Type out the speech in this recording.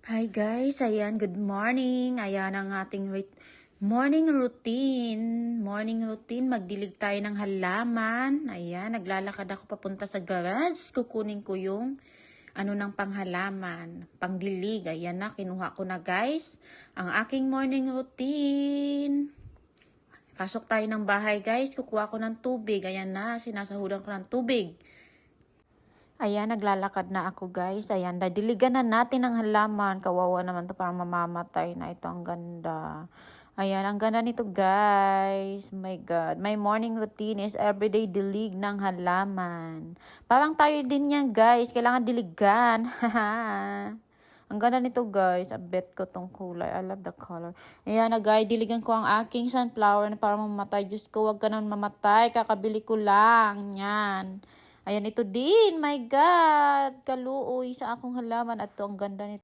Hi guys, ayan, good morning. Ayan ang ating morning routine. Morning routine, magdilig tayo ng halaman. Ayan, naglalakad ako papunta sa garage. Kukunin ko yung ng panghalaman, pangdilig. Ayan na, kinuha ko na guys. Ang aking morning routine. Pasok tayo ng bahay guys, kukuha ko ng tubig. Ayan na, sinasahudan ko ng tubig. Ayan, naglalakad na ako guys. Ayan, dadiligan na natin ang halaman. Kawawa naman to, parang mamamatay na ito. Ang ganda. Ayan, ang ganda nito guys. My God. My morning routine is everyday dilig ng halaman. Parang tayo din yan guys. Kailangan diligan. Ang ganda nito guys. I bet ko tong kulay. I love the color. Ayan na guys. Diligan ko ang aking sunflower na para mamatay. Diyos ko, wag ka nang mamatay. Kakabili ko lang. Yan. Ayan, ito din. My God! Kaluoy sa akong halaman. At to, ang ganda nito.